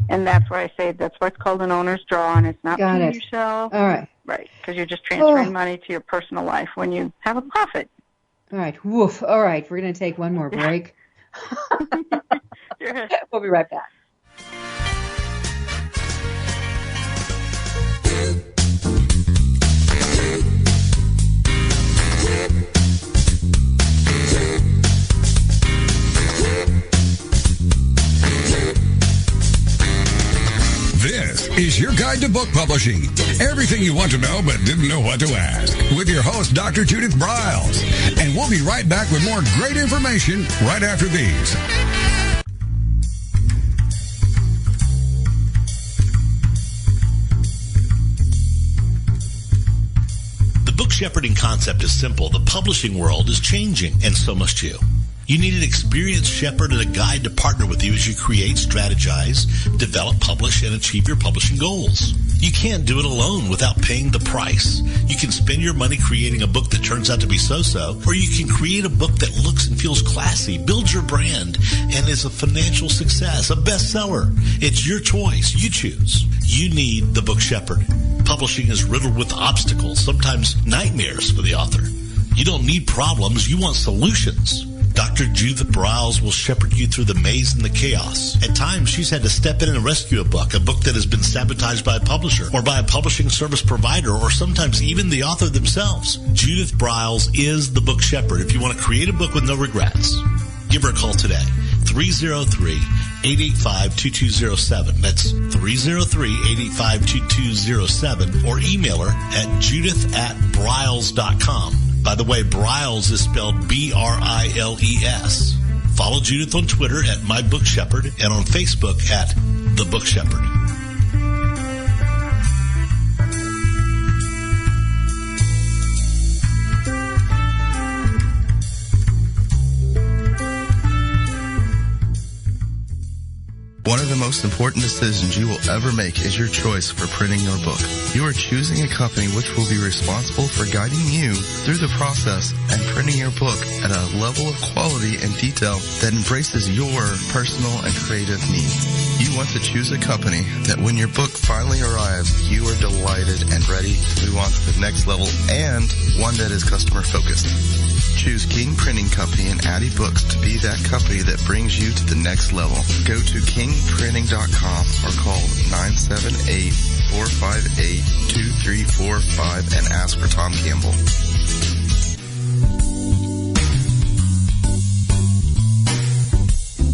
And that's why I say that's what's called an owner's draw, and it's not for yourself. All right. Right, because you're just transferring money to your personal life when you have a profit. All right. Woof. All right, we're going to take one more break. We'll be right back. This is your guide to book publishing. Everything you want to know but didn't know what to ask. With your host, Dr. Judith Briles. And we'll be right back with more great information right after these. The book shepherding concept is simple. The publishing world is changing, and so must you. You need an experienced shepherd and a guide to partner with you as you create, strategize, develop, publish, and achieve your publishing goals. You can't do it alone without paying the price. You can spend your money creating a book that turns out to be so-so, or you can create a book that looks and feels classy, builds your brand, and is a financial success, a bestseller. It's your choice. You choose. You need the book shepherd. Publishing is riddled with obstacles, sometimes nightmares for the author. You don't need problems. You want solutions. Dr. Judith Briles will shepherd you through the maze and the chaos. At times, she's had to step in and rescue a book that has been sabotaged by a publisher or by a publishing service provider or sometimes even the author themselves. Judith Briles is the book shepherd if you want to create a book with no regrets. Give her a call today. 303-885-2207. That's 303-885-2207 or email her at judith@briles.com. By the way, Briles is spelled B-R-I-L-E-S. Follow Judith on Twitter at My Book Shepherd and on Facebook at The Book Shepherd. One of the most important decisions you will ever make is your choice for printing your book. You are choosing a company which will be responsible for guiding you through the process and printing your book at a level of quality and detail that embraces your personal and creative needs. You want to choose a company that when your book finally arrives, you are delighted and ready to move on to the next level, and one that is customer focused. Choose King Printing Company and Addy Books to be that company that brings you to the next level. Go to kingprinting.com or call 978-458-2345 and ask for Tom Campbell.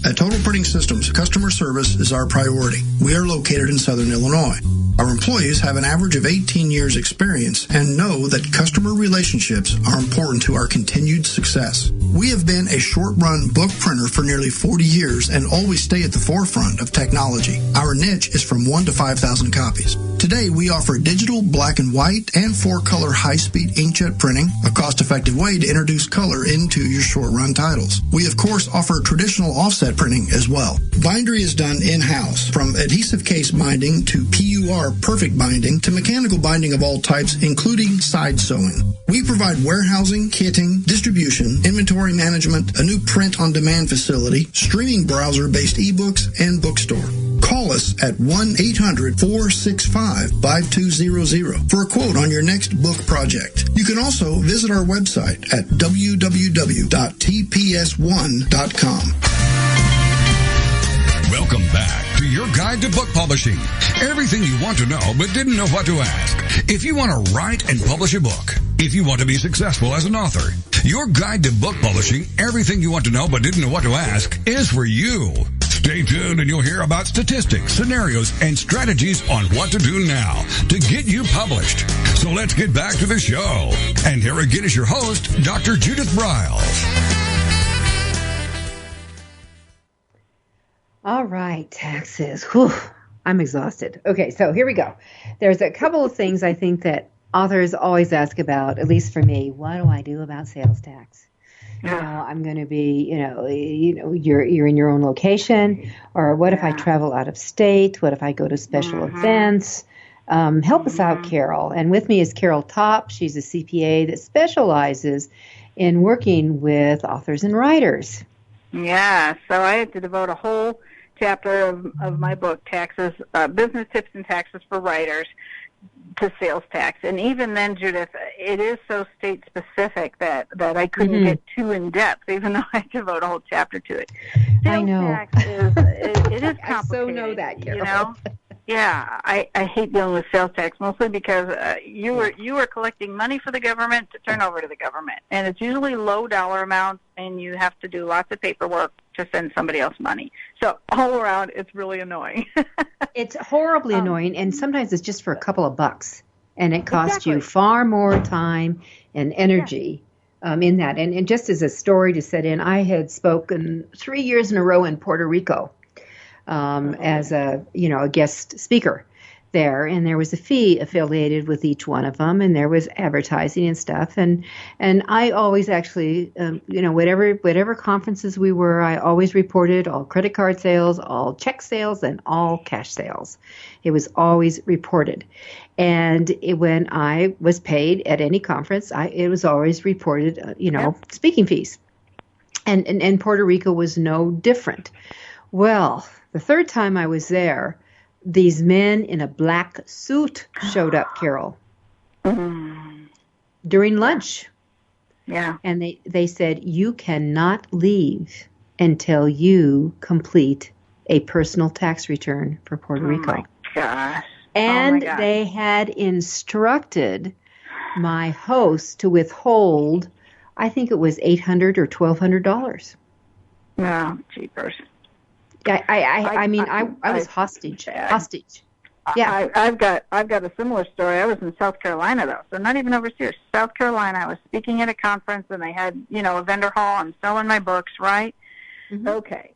At Total Printing Systems, customer service is our priority. We are located in Southern Illinois. Our employees have an average of 18 years experience and know that customer relationships are important to our continued success. We have been a short-run book printer for nearly 40 years and always stay at the forefront of technology. Our niche is from 1 to 5,000 copies. Today, we offer digital, black and white, and 4-color high-speed inkjet printing, a cost-effective way to introduce color into your short-run titles. We, of course, offer traditional offset printing as well. Bindery is done in-house, from adhesive case binding to PUR perfect binding to mechanical binding of all types, including side sewing. We provide warehousing, kitting, distribution, inventory management, a new print-on-demand facility, streaming browser-based ebooks, and bookstore. Call us at 1-800-465-5200 for a quote on your next book project. You can also visit our website at www.tps1.com. Welcome back to your guide to book publishing. Everything you want to know but didn't know what to ask. If you want to write and publish a book, if you want to be successful as an author, your guide to book publishing, everything you want to know but didn't know what to ask, is for you. Stay tuned and you'll hear about statistics, scenarios, and strategies on what to do now to get you published. So let's get back to the show. And here again is your host, Dr. Judith Briles. All right, taxes. Whew, I'm exhausted. Okay, so here we go. There's a couple of things I think that authors always ask about, at least for me. What do I do about sales tax? I'm going to be, you're in your own location, or what if I travel out of state? What if I go to special events? Help us out, Carol. And with me is Carol Topp. She's a CPA that specializes in working with authors and writers. Yeah, so I had to devote a whole chapter of my book, Taxes, Business Tips and Taxes for Writers, to sales tax. And even then, Judith, it is so state-specific that I couldn't get too in-depth, even though I devote a whole chapter to it. Sales I know. Tax it is complicated. I so know that, Carol. You know? Yeah, I hate dealing with sales tax, mostly because you are collecting money for the government to turn over to the government. And it's usually low dollar amounts, and you have to do lots of paperwork to send somebody else money. So all around, it's really annoying. It's horribly annoying, and sometimes it's just for a couple of bucks, and it costs you far more time and energy in that. And just as a story to set in, I had spoken 3 years in a row in Puerto Rico as a guest speaker there, and there was a fee affiliated with each one of them, and there was advertising and stuff, and I always actually whatever conferences we were, I always reported all credit card sales, all check sales, and all cash sales. It was always reported, and when I was paid at any conference, it was always reported speaking fees, and Puerto Rico was no different. Well, the third time I was there, these men in a black suit showed up, Carol, during lunch. Yeah. And they said, you cannot leave until you complete a personal tax return for Puerto Rico. Oh, my gosh. And they had instructed my host to withhold, I think it was $800 or $1,200. No, jeepers. I mean, I was hostage. Yeah. I've got a similar story. I was in South Carolina, though, so not even overseas. South Carolina, I was speaking at a conference, and they had, a vendor hall. I'm selling my books, right? Mm-hmm. Okay.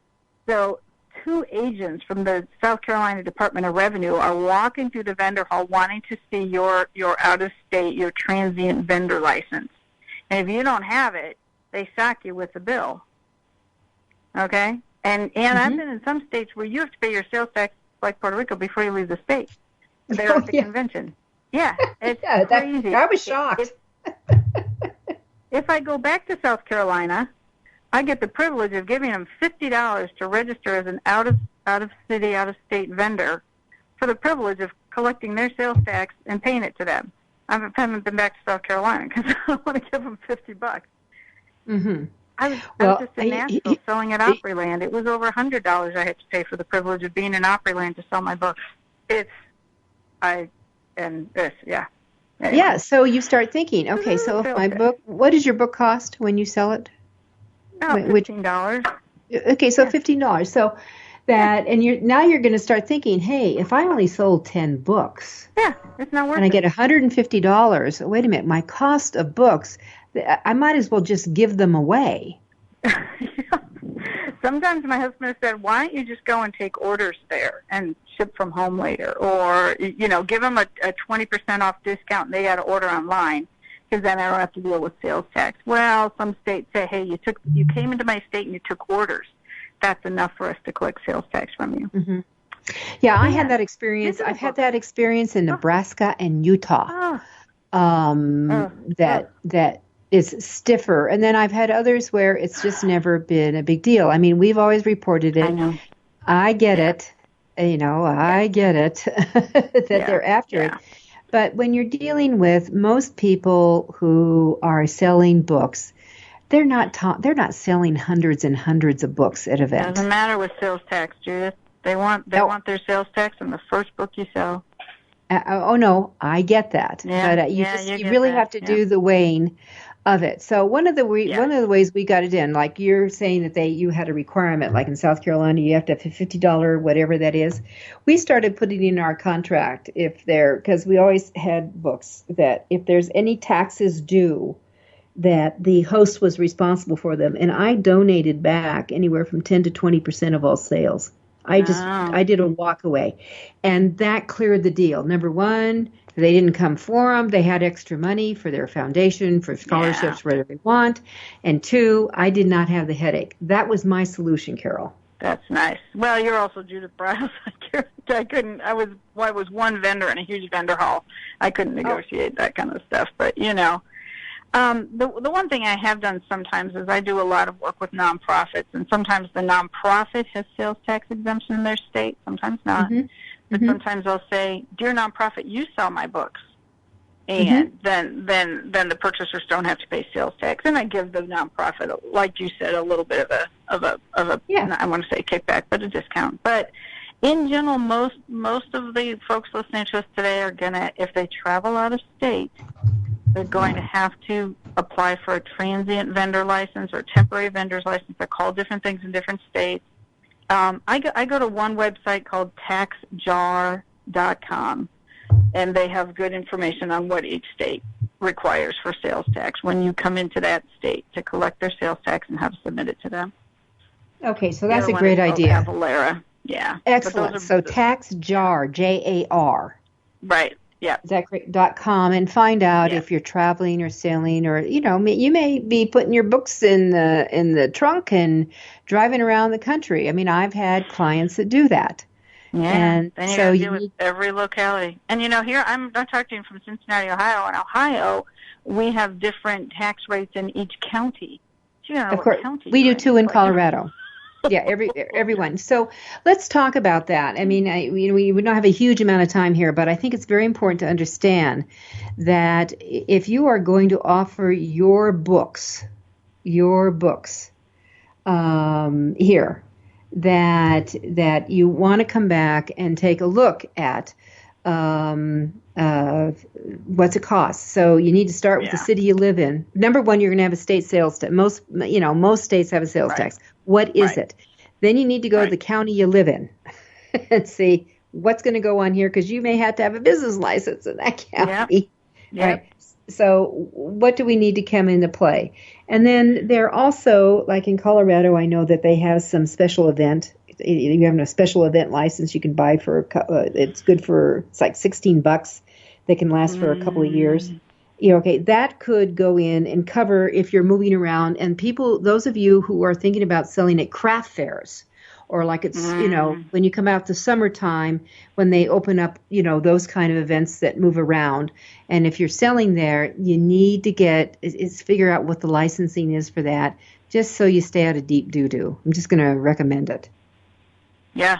So 2 agents from the South Carolina Department of Revenue are walking through the vendor hall wanting to see your out-of-state, your transient vendor license. And if you don't have it, they sack you with the bill. Okay? And I've been in some states where you have to pay your sales tax, like Puerto Rico, before you leave the state. They're at the convention. Yeah, it's crazy. I was shocked. If I go back to South Carolina, I get the privilege of giving them $50 to register as an out-of-city, out-of-state vendor for the privilege of collecting their sales tax and paying it to them. I haven't been back to South Carolina because I don't want to give them $50. Mm-hmm. I was just in Nashville selling at Opryland. It was over $100 I had to pay for the privilege of being in Opryland to sell my books. Anyway. Yeah, so you start thinking, okay, so if my book, what does your book cost when you sell it? $15. Okay, so $15. So that, and now you're going to start thinking, hey, if I only sold 10 books, it's not worth it. And I get $150. Wait a minute, my cost of books, I might as well just give them away. Sometimes my husband has said, why don't you just go and take orders there and ship from home later? Or, give them a 20% off discount and they got to order online because then I don't have to deal with sales tax. Well, some states say, hey, you came into my state and you took orders. That's enough for us to collect sales tax from you. Mm-hmm. Yeah, I had that experience. I've had that experience in Nebraska and Utah. That is stiffer. And then I've had others where it's just never been a big deal. I mean, we've always reported it. I know. I get it. I get it that they're after it. But when you're dealing with most people who are selling books, they're not selling hundreds and hundreds of books at events. Doesn't matter with sales tax, Judith. They want their sales tax on the first book you sell. No, I get that. Yeah, but you really have to do the weighing of it. So one of the ways we got it in, like you're saying that you had a requirement, like in South Carolina, you have to have a $50, whatever that is. We started putting in our contract because we always had books that if there's any taxes due, that the host was responsible for them. And I donated back anywhere from 10 to 20% of all sales. I did a walk away, and that cleared the deal. Number one, they didn't come for them. They had extra money for their foundation, for scholarships, whatever they want. And two, I did not have the headache. That was my solution, Carol. That's nice. Well, you're also Judith Briles. I was one vendor in a huge vendor hall. I couldn't negotiate that kind of stuff, but the one thing I have done sometimes is I do a lot of work with nonprofits, and sometimes the nonprofit has sales tax exemption in their state, sometimes not. Mm-hmm. But sometimes I'll say, dear nonprofit, you sell my books, and then the purchasers don't have to pay sales tax, and I give the nonprofit, like you said, a little bit of a I want to say kickback, but a discount. But in general, most of the folks listening to us today are gonna, if they travel out of state, they're going to have to apply for a transient vendor license or temporary vendor's license. They're called different things in different states. I go to one website called taxjar.com, and they have good information on what each state requires for sales tax when you come into that state to collect their sales tax and have to submit it to them. Okay, so that's a great idea. Valera. Yeah. Excellent. So taxjar, Jar. Right. Yeah. Is that correct? .com, and find out if you're traveling or sailing, or you may be putting your books in the trunk and driving around the country. I mean, I've had clients that do that. Yeah. And then you deal with every locality. And here I'm talking from Cincinnati, Ohio. In Ohio, we have different tax rates in each county. So of course, we do too in Colorado. Yeah, everyone. So let's talk about that. I mean, we don't have a huge amount of time here, but I think it's very important to understand that if you are going to offer your books here, that you want to come back and take a look at what's it cost. So you need to start with the city you live in. Number one, you're going to have a state sales tax. Most states have a sales tax. What is it? Then you need to go to the county you live in and see what's going to go on here, because you may have to have a business license in that county. Right? So what do we need to come into play? And then there also, like in Colorado, I know that they have some special event. You have a special event license you can buy for it's good for, it's like $16. They can last for a couple of years. That could go in and cover if you're moving around. And those of you who are thinking about selling at craft fairs or like it's, when you come out the summertime, when they open up, those kind of events that move around. And if you're selling there, you need to figure out what the licensing is for that, just so you stay out of deep doo-doo. I'm just going to recommend it. Yeah.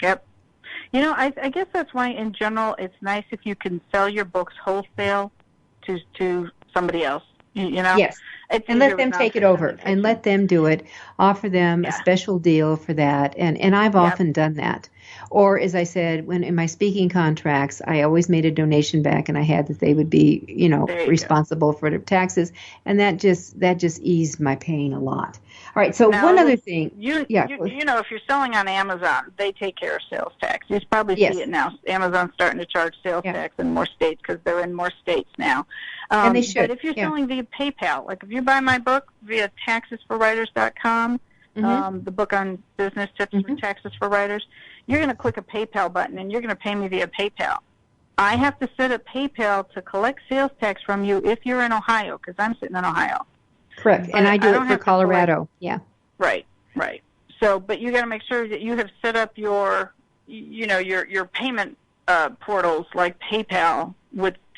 Yep. I guess that's why, in general, it's nice if you can sell your books wholesale to somebody else. Yes. And let them take it over and let them do it. Offer them a special deal for that. And I've often done that. Or, as I said, when in my speaking contracts, I always made a donation back, and I had that they would be, responsible for their taxes. And that just eased my pain a lot. All right. So one other thing. If you're selling on Amazon, they take care of sales tax. You probably see it now. Amazon's starting to charge sales tax in more states because they're in more states now. And they should. But if you're selling via PayPal, like if you buy my book via taxesforwriters.com, the book on business tips for taxes for writers, you're going to click a PayPal button, and you're going to pay me via PayPal. I have to set up PayPal to collect sales tax from you if you're in Ohio, because I'm sitting in Ohio. Correct, and I do it for Colorado. Yeah. Right. So, but you got to make sure that you have set up your payment portals like PayPal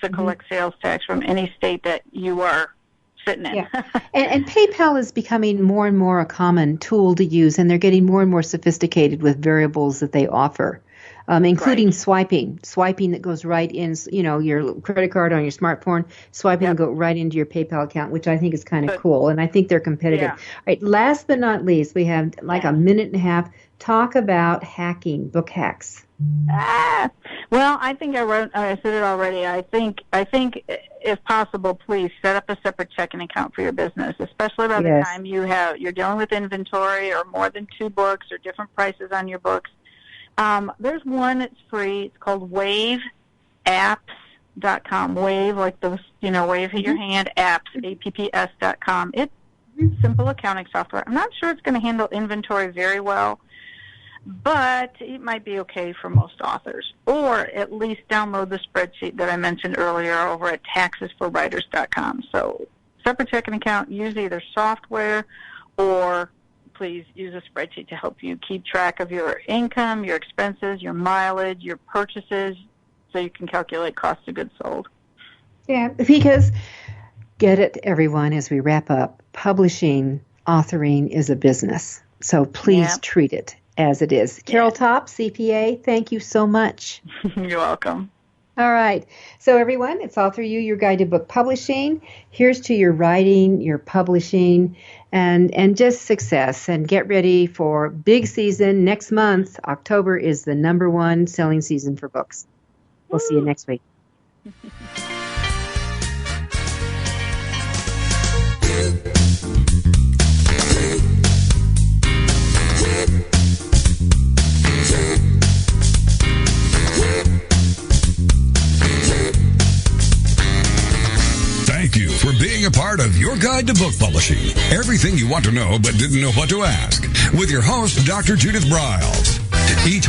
to collect sales tax from any state that you are sitting in. Yeah. And PayPal is becoming more and more a common tool to use, and they're getting more and more sophisticated with variables that they offer, including swiping that goes right in, your credit card on your smartphone, swiping will go right into your PayPal account, which I think is kind of cool, and I think they're competitive. All right, last but not least, we have like a minute and a half. Talk about hacking, book hacks. Well, I think I said it already. I think if possible, please set up a separate checking account for your business, especially by the time you're dealing with inventory or more than 2 books or different prices on your books. There's one that's free. It's called waveapps.com. Wave, like those, wave in your hand, apps, apps.com. It's simple accounting software. I'm not sure it's going to handle inventory very well, but it might be okay for most authors. Or at least download the spreadsheet that I mentioned earlier over at taxesforwriters.com. So separate checking account, use either software or please use a spreadsheet to help you keep track of your income, your expenses, your mileage, your purchases, so you can calculate cost of goods sold. Yeah, because get it, everyone, as we wrap up, publishing, authoring is a business. So please treat it as it is. Carol Topp, CPA, thank you so much. You're welcome. All right. So everyone, it's AuthorU, your guide to book publishing. Here's to your writing, your publishing, and just success. And get ready for big season next month. October is the #1 selling season for books. We'll see you next week. Thank you for being a part of Your Guide to Book Publishing. Everything you want to know but didn't know what to ask. With your host, Dr. Judith Briles. Each